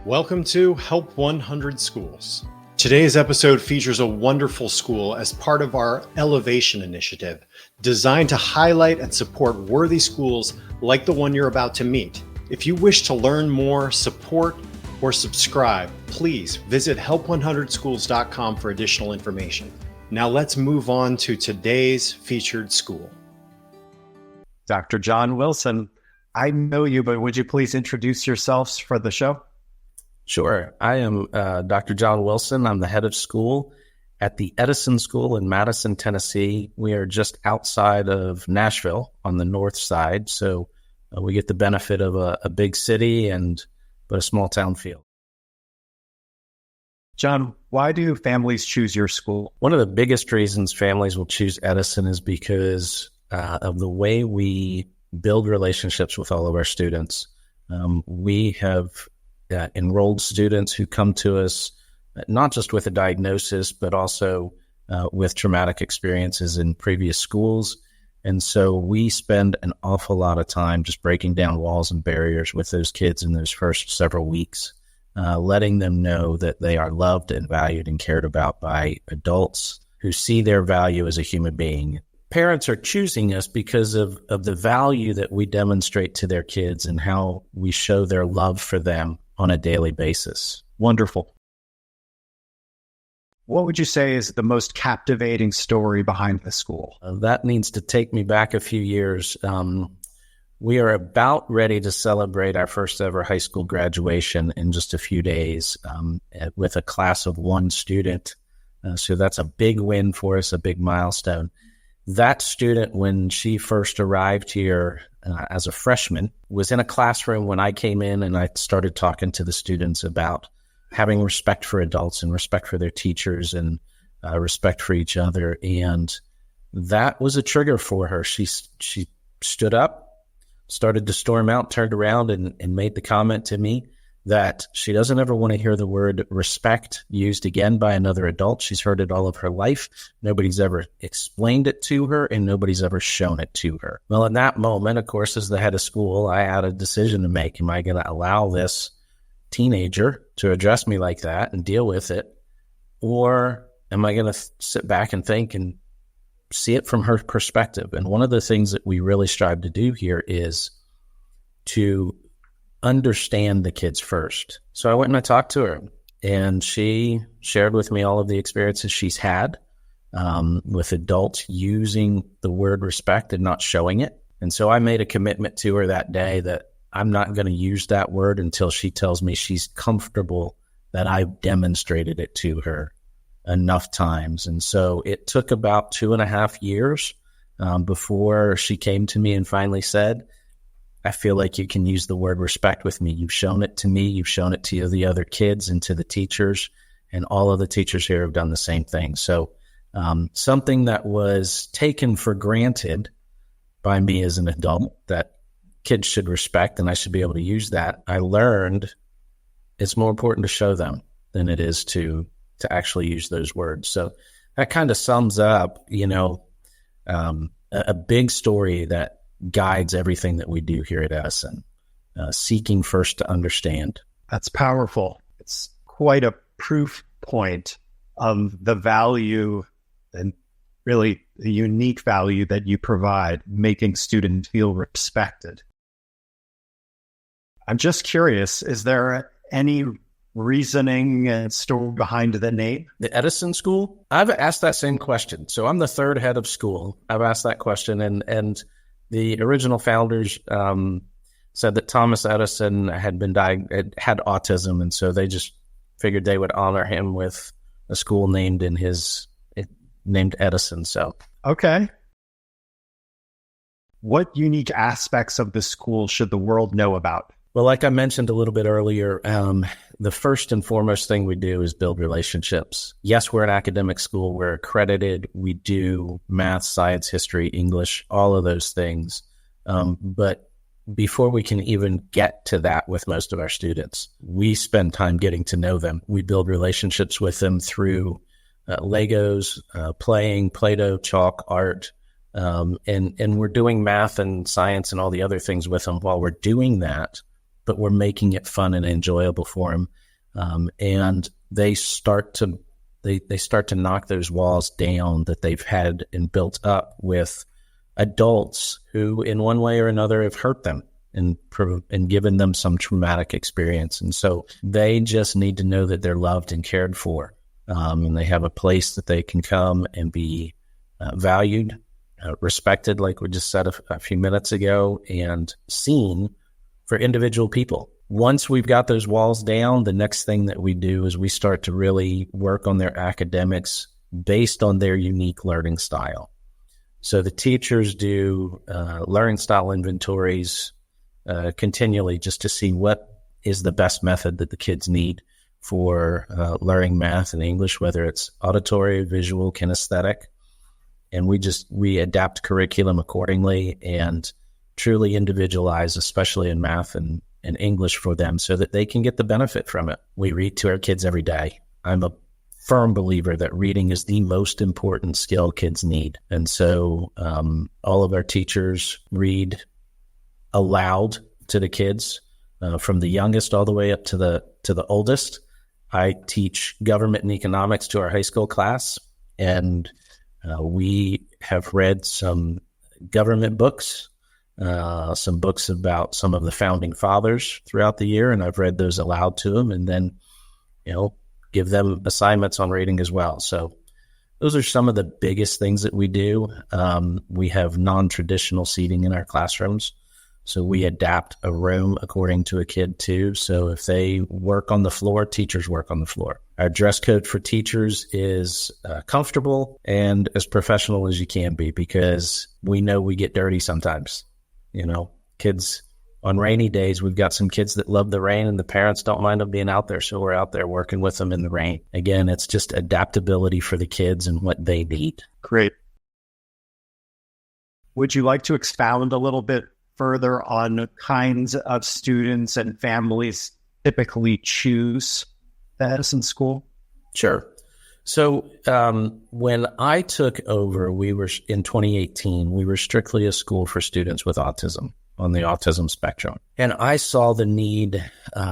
Welcome to Help 100 Schools. Today's episode features a wonderful school as part of our Elevation initiative, designed to highlight and support worthy schools like the one you're about to meet. If you wish to learn more, support, or subscribe, please visit help100schools.com for additional information. Now let's move on to today's featured school. Dr. John Wilson, I know you, but would you please introduce yourselves for the show? Sure. I am Dr. John Wilson. I'm the head of school at the Edison School in Madison, Tennessee. We are just outside of Nashville on the north side, so we get the benefit of a big city but a small town feel. John, why do families choose your school? One of the biggest reasons families will choose Edison is because of the way we build relationships with all of our students. We have enrolled students who come to us not just with a diagnosis, but also with traumatic experiences in previous schools. And so we spend an awful lot of time just breaking down walls and barriers with those kids in those first several weeks, letting them know that they are loved and valued and cared about by adults who see their value as a human being. Parents are choosing us because of the value that we demonstrate to their kids and how we show their love for them on a daily basis. Wonderful. What would you say is the most captivating story behind the school? That needs to take me back a few years. We are about ready to celebrate our first ever high school graduation in just a few days with a class of one student. So that's a big win for us, a big milestone. That student, when she first arrived here as a freshman, was in a classroom when I came in and I started talking to the students about having respect for adults and respect for their teachers and respect for each other. And that was a trigger for her. She stood up, started to storm out, turned around and made the comment to me that she doesn't ever want to hear the word respect used again by another adult. She's heard it all of her life. Nobody's ever explained it to her, and nobody's ever shown it to her. Well, in that moment, of course, as the head of school, I had a decision to make. Am I going to allow this teenager to address me like that and deal with it? Or am I going to sit back and think and see it from her perspective? And one of the things that we really strive to do here is to understand the kids first. So I went and I talked to her, and she shared with me all of the experiences she's had with adults using the word respect and not showing it. And so I made a commitment to her that day that I'm not going to use that word until she tells me she's comfortable that I've demonstrated it to her enough times. And so it took about 2.5 years before she came to me and finally said, I feel like you can use the word respect with me. You've shown it to me. You've shown it to the other kids and to the teachers, and all of the teachers here have done the same thing. So something that was taken for granted by me as an adult that kids should respect, and I should be able to use that, I learned it's more important to show them than it is to actually use those words. So that kind of sums up, a big story that guides everything that we do here at Edison, seeking first to understand. That's powerful. It's quite a proof point of the value and really the unique value that you provide, making students feel respected. I'm just curious, is there any reasoning and story behind the name? The Edison School? I've asked that same question. So I'm the third head of school. I've asked that question, and the original founders said that Thomas Edison had autism, and so they just figured they would honor him with a school named Edison. So okay. What unique aspects of the school should the world know about? Well, like I mentioned a little bit earlier, the first and foremost thing we do is build relationships. Yes, we're an academic school. We're accredited. We do math, science, history, English, all of those things. But before we can even get to that with most of our students, we spend time getting to know them. We build relationships with them through Legos, playing, Play-Doh, chalk, art, and we're doing math and science and all the other things with them. While we're doing that, but we're making it fun and enjoyable for them. And they start to knock those walls down that they've had and built up with adults who in one way or another have hurt them and given them some traumatic experience. And so they just need to know that they're loved and cared for. And they have a place that they can come and be valued, respected, like we just said a few minutes ago, and seen for individual people. Once we've got those walls down, the next thing that we do is we start to really work on their academics based on their unique learning style. So the teachers do learning style inventories continually just to see what is the best method that the kids need for learning math and English, whether it's auditory, visual, kinesthetic. And we adapt curriculum accordingly and truly individualize, especially in math and English for them so that they can get the benefit from it. We read to our kids every day. I'm a firm believer that reading is the most important skill kids need. And so all of our teachers read aloud to the kids from the youngest all the way up to the oldest. I teach government and economics to our high school class, and we have read some government books, some books about some of the founding fathers throughout the year, and I've read those aloud to them, and then, give them assignments on reading as well. So those are some of the biggest things that we do. We have non-traditional seating in our classrooms. So we adapt a room according to a kid too. So if they work on the floor, teachers work on the floor. Our dress code for teachers is comfortable and as professional as you can be, because we know we get dirty sometimes. Kids on rainy days, we've got some kids that love the rain and the parents don't mind them being out there. So we're out there working with them in the rain. Again, it's just adaptability for the kids and what they need. Great. Would you like to expound a little bit further on the kinds of students and families typically choose the Edison School? Sure. So when I took over, we were in 2018, we were strictly a school for students with autism on the autism spectrum. And I saw the need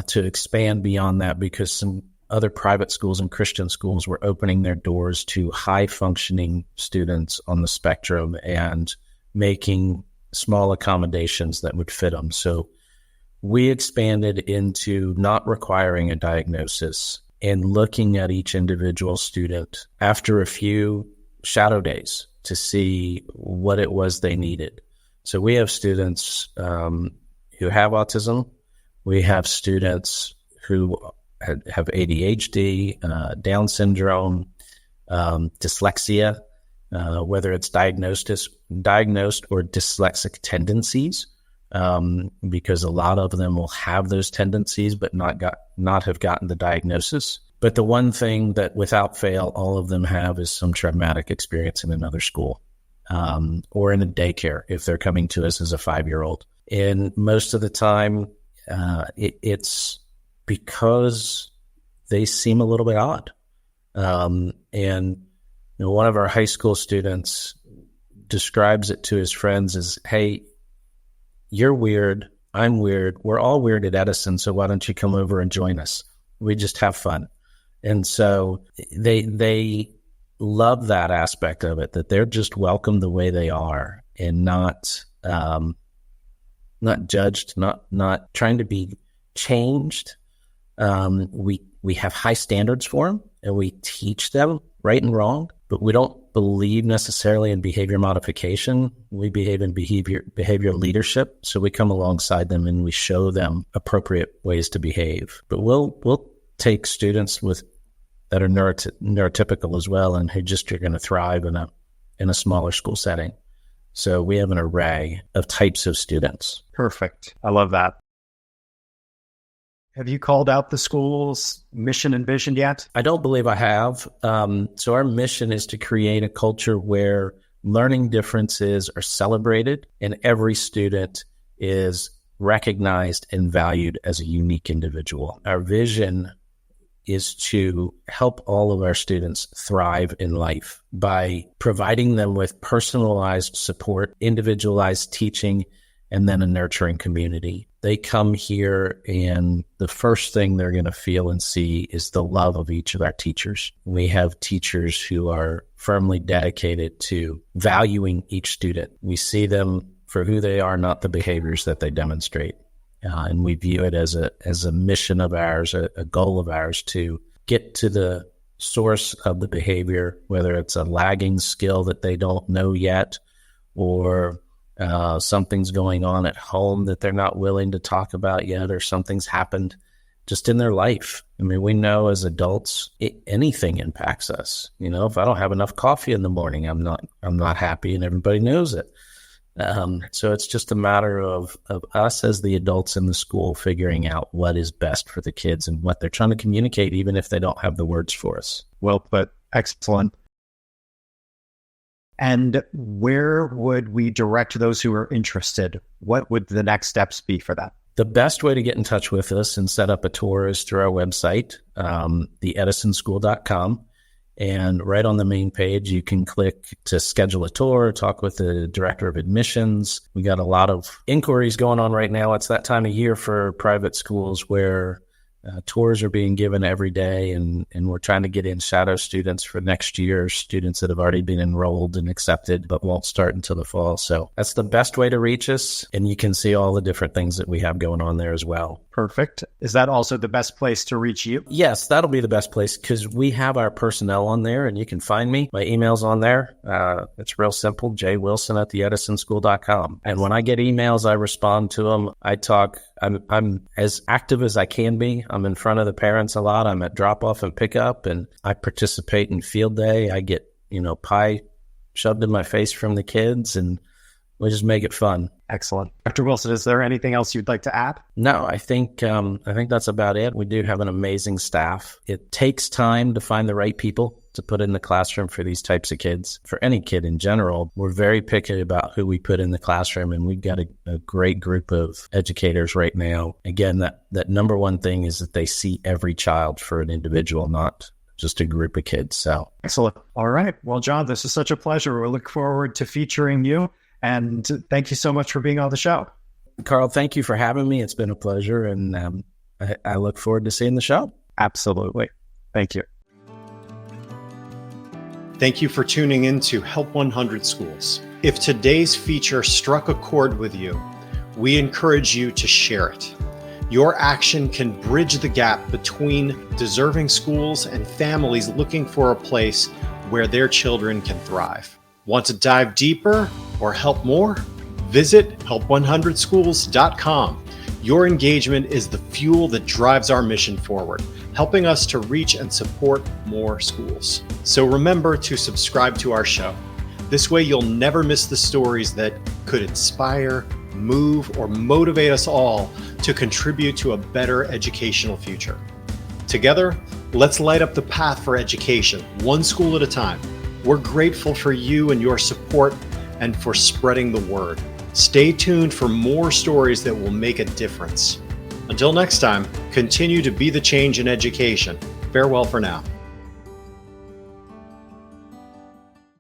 to expand beyond that because some other private schools and Christian schools were opening their doors to high functioning students on the spectrum and making small accommodations that would fit them. So we expanded into not requiring a diagnosis and looking at each individual student after a few shadow days to see what it was they needed. So we have students who have autism. We have students who have ADHD, Down syndrome, dyslexia, whether it's diagnosed or dyslexic tendencies, because a lot of them will have those tendencies but not have gotten the diagnosis. But the one thing that without fail all of them have is some traumatic experience in another school, or in a daycare if they're coming to us as a 5-year-old. And most of the time, it's because they seem a little bit odd. And one of our high school students describes it to his friends as, "Hey, you're weird. I'm weird. We're all weird at Edison. So why don't you come over and join us? We just have fun." And so they love that aspect of it, that they're just welcome the way they are and not judged, not trying to be changed. We have high standards for them and we teach them right and wrong, but we don't believe necessarily in behavior modification. We behave in behavior leadership. So we come alongside them and we show them appropriate ways to behave. But we'll take students that are neurotypical as well and who just are going to thrive in a smaller school setting. So we have an array of types of students. Perfect. I love that. Have you called out the school's mission and vision yet? I don't believe I have. So our mission is to create a culture where learning differences are celebrated and every student is recognized and valued as a unique individual. Our vision is to help all of our students thrive in life by providing them with personalized support, individualized teaching, and then a nurturing community. They come here and the first thing they're going to feel and see is the love of each of our teachers. We have teachers who are firmly dedicated to valuing each student. We see them for who they are, not the behaviors that they demonstrate. And we view it as a mission of ours, a goal of ours to get to the source of the behavior, whether it's a lagging skill that they don't know yet, or something's going on at home that they're not willing to talk about yet, or something's happened just in their life. I mean, we know as adults, anything impacts us. You know, if I don't have enough coffee in the morning, I'm not happy, and everybody knows it. So it's just a matter of us as the adults in the school figuring out what is best for the kids and what they're trying to communicate, even if they don't have the words for us. Well put. Excellent. And where would we direct those who are interested? What would the next steps be for that? The best way to get in touch with us and set up a tour is through our website, theedisonschool.com. And right on the main page, you can click to schedule a tour, talk with the director of admissions. We got a lot of inquiries going on right now. It's that time of year for private schools where tours are being given every day, and we're trying to get in shadow students for next year, students that have already been enrolled and accepted but won't start until the fall. So that's the best way to reach us, and you can see all the different things that we have going on there as well. Perfect. Is that also the best place to reach you? Yes, that'll be the best place because we have our personnel on there, and you can find me. My email's on there. It's real simple, jwilson@theedisonschool.com. And when I get emails, I respond to them. I talk. I'm as active as I can be. I'm in front of the parents a lot. I'm at drop-off and pickup, and I participate in field day. I get, pie shoved in my face from the kids, and we just make it fun. Excellent. Dr. Wilson, is there anything else you'd like to add? No, I think that's about it. We do have an amazing staff. It takes time to find the right people to put in the classroom for these types of kids. For any kid in general, we're very picky about who we put in the classroom, and we've got a great group of educators right now. Again, that number one thing is that they see every child for an individual, not just a group of kids. So excellent. All right. Well, John, this is such a pleasure. We look forward to featuring you. And thank you so much for being on the show. Carl, thank you for having me. It's been a pleasure, and I look forward to seeing the show. Absolutely. Thank you. Thank you for tuning in to Help 100 Schools. If today's feature struck a chord with you, we encourage you to share it. Your action can bridge the gap between deserving schools and families looking for a place where their children can thrive. Want to dive deeper or help more? Visit help100schools.com. Your engagement is the fuel that drives our mission forward, helping us to reach and support more schools. So remember to subscribe to our show. This way you'll never miss the stories that could inspire, move, or motivate us all to contribute to a better educational future. Together, let's light up the path for education, one school at a time. We're grateful for you and your support and for spreading the word. Stay tuned for more stories that will make a difference. Until next time, continue to be the change in education. Farewell for now.